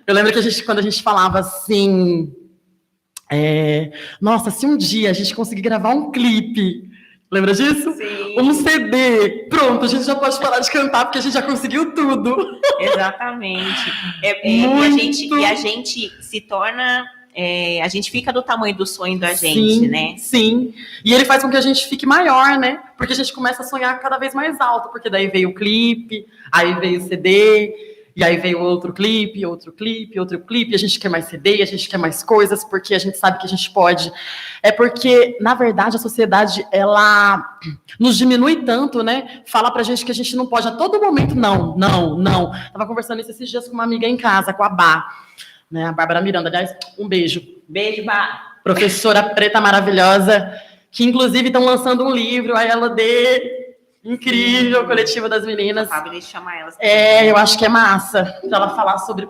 Eu lembro que quando a gente falava assim, nossa, se um dia a gente conseguir gravar um clipe, lembra disso? Sim. Um CD, pronto, a gente já pode parar de cantar porque a gente já conseguiu tudo. Exatamente. E a gente se torna... a gente fica do tamanho do sonho da gente, né? Sim. E ele faz com que a gente fique maior, né? Porque a gente começa a sonhar cada vez mais alto, porque daí veio o clipe, aí veio o CD, e aí veio outro clipe, e a gente quer mais CD, a gente quer mais coisas, porque a gente sabe que a gente pode. É porque, na verdade, a sociedade, ela nos diminui tanto, né? Fala pra gente que a gente não pode a todo momento, não. Tava conversando isso esses dias com uma amiga em casa, com a Bá, né? A Bárbara Miranda, aliás, um beijo. Beijo, Bá. Professora preta maravilhosa, que inclusive estão lançando um livro, a LD, incrível, o Coletivo das Meninas. A Fábio chama elas. Eu acho que é massa para ela falar sobre,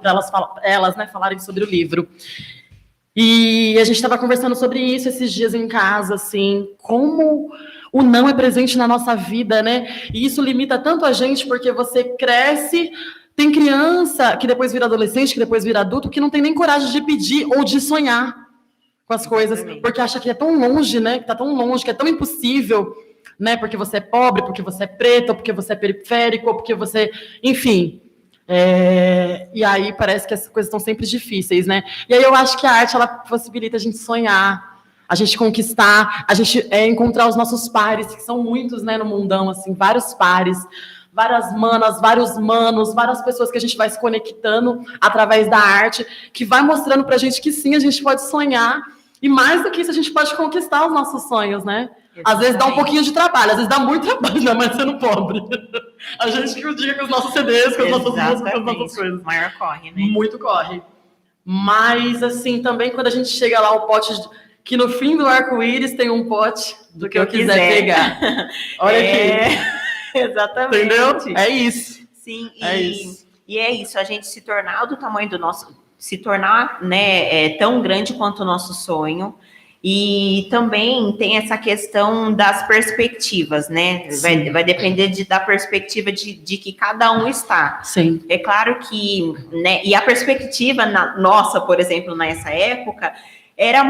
elas, né, falarem sobre o livro. E a gente estava conversando sobre isso esses dias em casa, assim, como o não é presente na nossa vida, né? E isso limita tanto a gente, porque você cresce. Tem criança que depois vira adolescente, que depois vira adulto, que não tem nem coragem de pedir ou de sonhar com as coisas, porque acha que é tão longe, né? Que tá tão longe, que é tão impossível, né? Porque você é pobre, porque você é preto, ou porque você é periférico, ou porque você... Enfim. E aí parece que essas coisas estão sempre difíceis, né? E aí eu acho que a arte, ela possibilita a gente sonhar, a gente conquistar, a gente encontrar os nossos pares, que são muitos, né, no mundão, assim, vários pares, várias manas, vários manos, várias pessoas que a gente vai se conectando através da arte, que vai mostrando pra gente que sim, a gente pode sonhar, e mais do que isso, a gente pode conquistar os nossos sonhos, né? Exatamente. Às vezes dá um pouquinho de trabalho, às vezes dá muito trabalho, ainda mais sendo pobre. A gente que o diga com os nossos CDs, com as nossas músicas, com as nossas coisas. O maior corre, né? Muito corre. Mas, assim, também quando a gente chega lá, o pote... Que no fim do arco-íris tem um pote do que eu quiser pegar. Olha aqui. Exatamente. Entendeu? É isso. Sim, isso. E é isso, a gente se tornar do tamanho do nosso... Se tornar, né, tão grande quanto o nosso sonho. E também tem essa questão das perspectivas, né? Vai depender da perspectiva de que cada um está. Sim. É claro que... Né, e a perspectiva nossa, por exemplo, nessa época... Era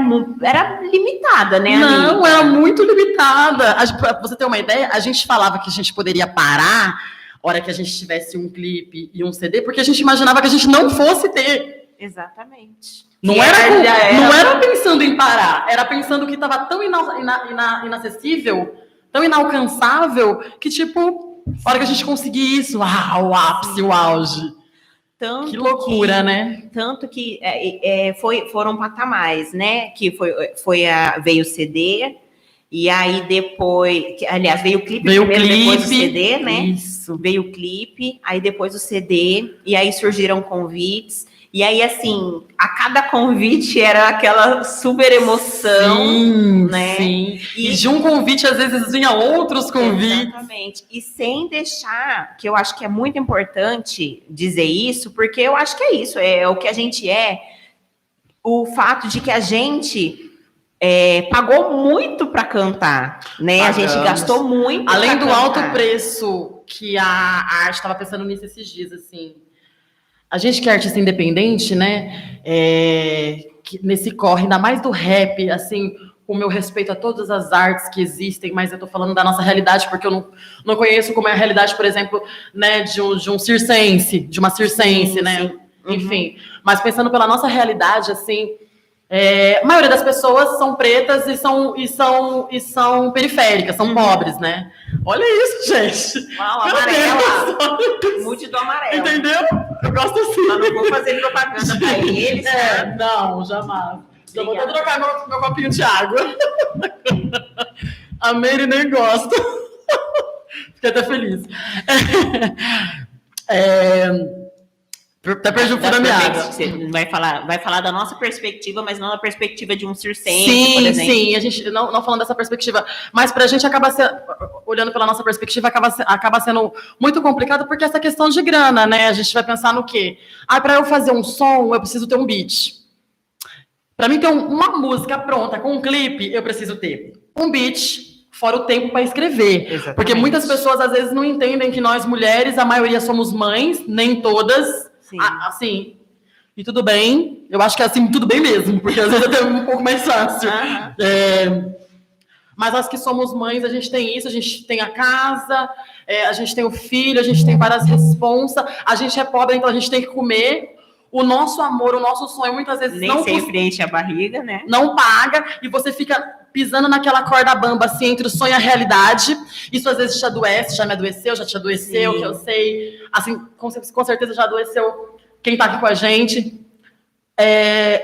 limitada, né, Não, amiga? era muito limitada. Pra você ter uma ideia, a gente falava que a gente poderia parar a hora que a gente tivesse um clipe e um CD, porque a gente imaginava que a gente não fosse ter. Exatamente. Não era pensando em parar, era pensando que estava tão inacessível, tão inalcançável, que, tipo, a hora que a gente conseguir isso, o ápice, o auge. Tanto que loucura, né? Tanto que foram patamares, né? Que veio o CD, e aí depois... Aliás, veio o clipe primeiro, depois o CD, né? Isso. Veio o clipe, aí depois o CD, e aí surgiram convites. E aí, assim, a cada convite era aquela super emoção, sim, né? Sim. E de um convite, às vezes, vinha outros convites. Exatamente. E sem deixar, que eu acho que é muito importante dizer isso, porque eu acho que é isso, é o que a gente é, o fato de que a gente pagou muito para cantar, né? Pagamos. A gente gastou muito. Além do alto preço que a arte, estava pensando nisso esses dias, assim... A gente que é artista independente, né, que nesse corre, ainda mais do rap, assim, com o meu respeito a todas as artes que existem, mas eu tô falando da nossa realidade, porque eu não conheço como é a realidade, por exemplo, né, de um circense, de uma circense, sim, né, sim. Enfim. Mas pensando pela nossa realidade, assim, a maioria das pessoas são pretas e são periféricas, são pobres, né? Olha isso, gente. Uau, amarela. Multidão amarela. Entendeu? Eu gosto assim. Mas não vou fazer propaganda pra eles. Não, jamais. Já vou até trocar meu copinho de água. A Meire nem gosta. Fiquei até feliz. Até perdi o fio da minha água. Você vai falar da nossa perspectiva, mas não da perspectiva de um circense, por exemplo. Sim, a gente não falando dessa perspectiva, mas pra gente acaba sendo, olhando pela nossa perspectiva, acaba sendo muito complicado, porque essa questão de grana, né? A gente vai pensar no quê? Pra eu fazer um som, eu preciso ter um beat. Pra mim ter uma música pronta, com um clipe, eu preciso ter um beat, fora o tempo para escrever. Exatamente. Porque muitas pessoas, às vezes, não entendem que nós, mulheres, a maioria somos mães, nem todas. Sim. Assim, e tudo bem. Eu acho que é assim, tudo bem mesmo, porque às vezes é até um pouco mais fácil. Mas nós que somos mães, a gente tem isso, a gente tem a casa, a gente tem o filho, a gente tem várias responsas, a gente é pobre, então a gente tem que comer. O nosso amor, o nosso sonho, muitas vezes nem sempre enche a barriga, né? Não paga, e você fica pisando naquela corda bamba, assim, entre o sonho e a realidade. Isso às vezes te adoece, já me adoeceu, já te adoeceu, Sim. que eu sei. Assim, com certeza já adoeceu quem tá aqui com a gente.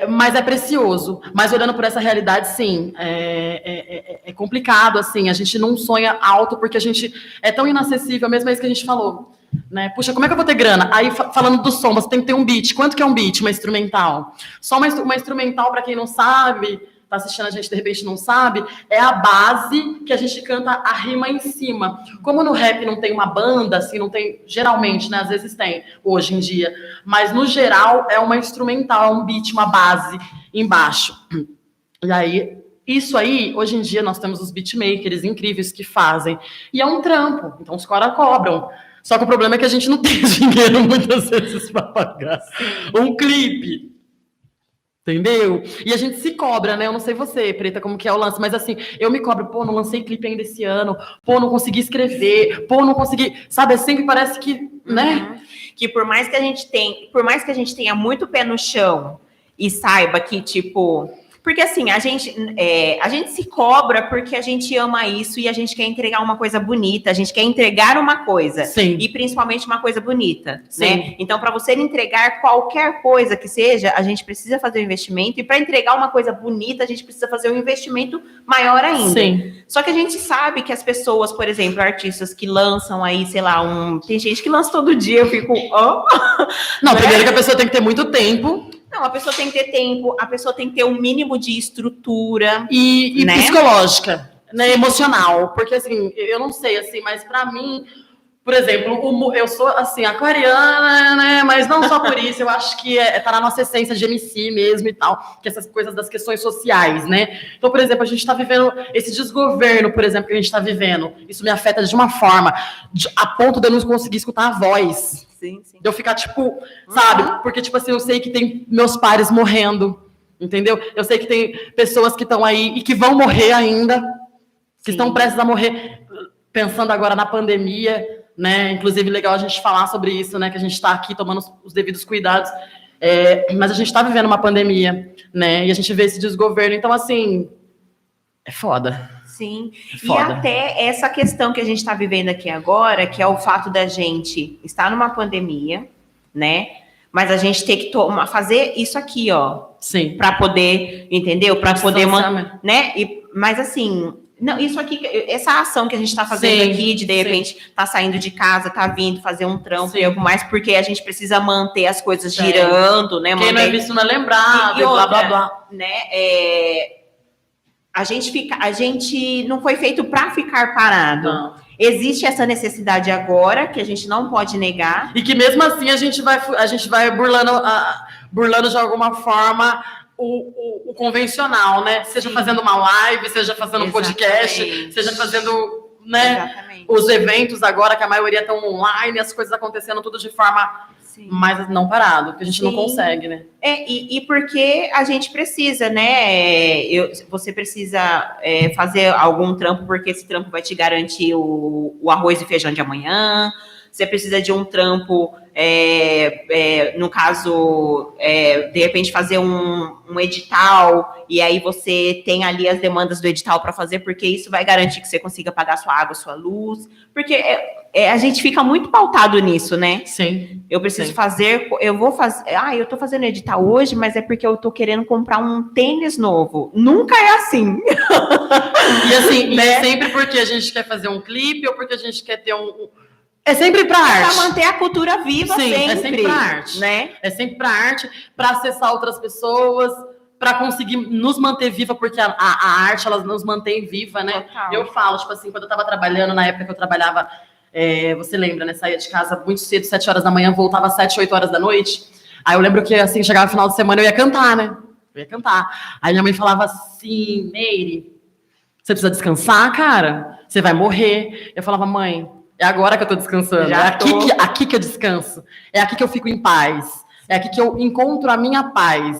Mas é precioso. Mas olhando por essa realidade, sim, é complicado, assim. A gente não sonha alto porque a gente é tão inacessível, mesmo é isso que a gente falou. Né? Puxa, como é que eu vou ter grana? Aí, falando do som, você tem que ter um beat. Quanto que é um beat, uma instrumental? Só uma instrumental, para quem não sabe, tá assistindo a gente, de repente não sabe, é a base que a gente canta a rima em cima. Como no rap não tem uma banda, assim, não tem, geralmente, né, às vezes tem, hoje em dia, mas no geral é uma instrumental, é um beat, uma base embaixo. E aí, isso aí, hoje em dia nós temos os beatmakers incríveis que fazem, e é um trampo, então os caras cobram. Só que o problema é que a gente não tem dinheiro muitas vezes para pagar um clipe. Entendeu? E a gente se cobra, né? Eu não sei você, Preta, como que é o lance, mas assim, eu me cobro, pô, não lancei clipe ainda esse ano, pô, não consegui escrever, pô, não consegui, sabe? Sempre parece que, né? Que por mais que a gente tenha muito pé no chão e saiba que, tipo, porque assim, a gente se cobra porque a gente ama isso e a gente quer entregar uma coisa bonita, a gente quer entregar uma coisa. Sim. E principalmente uma coisa bonita, Sim. né? Então, para você entregar qualquer coisa que seja, a gente precisa fazer um investimento, e para entregar uma coisa bonita, a gente precisa fazer um investimento maior ainda. Sim. Só que a gente sabe que as pessoas, por exemplo, artistas que lançam aí, sei lá, tem gente que lança todo dia, eu fico... Não, primeiro que a pessoa tem que ter muito tempo. Não, a pessoa tem que ter tempo, a pessoa tem que ter um mínimo de estrutura. E né? psicológica, né? Emocional. Porque, assim, eu não sei, assim, mas pra mim, por exemplo, eu sou, assim, aquariana, né? Mas não só por isso, eu acho que tá na nossa essência de MC mesmo e tal, que essas coisas das questões sociais, né? Então, por exemplo, a gente tá vivendo esse desgoverno, por exemplo, que a gente tá vivendo. Isso me afeta de uma forma, a ponto de eu não conseguir escutar a voz. Sim. De eu ficar, tipo, sabe? Porque, tipo assim, eu sei que tem meus pares morrendo, entendeu? Eu sei que tem pessoas que estão aí e que vão morrer ainda, que estão prestes a morrer, pensando agora na pandemia, né? Inclusive, legal a gente falar sobre isso, né? Que a gente está aqui tomando os devidos cuidados, mas a gente está vivendo uma pandemia, né? E a gente vê esse desgoverno, então, assim, é foda. Sim, e até essa questão que a gente está vivendo aqui agora, que é o fato da gente estar numa pandemia, né? Mas a gente ter que fazer isso aqui, ó. Sim. Para poder, entendeu? Para poder, né? Mas assim, não, isso aqui, essa ação que a gente está fazendo aqui, de repente tá saindo de casa, tá vindo fazer um trampo e algo mais, porque a gente precisa manter as coisas girando, né? Quem não é visto não é lembrado, e blá, blá, blá. Né? A gente não foi feito para ficar parado. Não. Existe essa necessidade agora, que a gente não pode negar. E que mesmo assim a gente vai burlando de alguma forma o convencional, né? Seja fazendo uma live, seja fazendo um podcast, seja fazendo, né, os eventos agora, que a maioria estão online, as coisas acontecendo tudo de forma... Mas não parado, porque a gente não consegue, né? E porque a gente precisa, né? Você precisa fazer algum trampo, porque esse trampo vai te garantir o arroz e feijão de amanhã. Você precisa de um trampo, no caso, de repente fazer um edital, e aí você tem ali as demandas do edital para fazer, porque isso vai garantir que você consiga pagar sua água, sua luz. Porque a gente fica muito pautado nisso, né? Sim. Eu preciso fazer, eu vou fazer. Eu tô fazendo edital hoje, mas é porque eu tô querendo comprar um tênis novo. Nunca é assim. E assim, né? É sempre porque a gente quer fazer um clipe ou porque a gente quer ter É sempre para arte. Para manter a cultura viva. Sim, sempre. É sempre para arte, né? É sempre para arte, para acessar outras pessoas, para conseguir nos manter viva, porque a arte, ela nos mantém viva, né? Total. Eu falo, tipo assim, quando eu tava trabalhando, na época que eu trabalhava, você lembra, né? Saía de casa muito cedo, 7 horas da manhã, voltava às 7, 8 horas da noite. Aí eu lembro que, assim, chegava no final de semana, eu ia cantar, né? Eu ia cantar. Aí minha mãe falava assim, Meire, você precisa descansar, cara? Você vai morrer. Eu falava, mãe, é agora que eu tô descansando. Aqui que eu descanso. É aqui que eu fico em paz. é aqui que eu encontro a minha paz.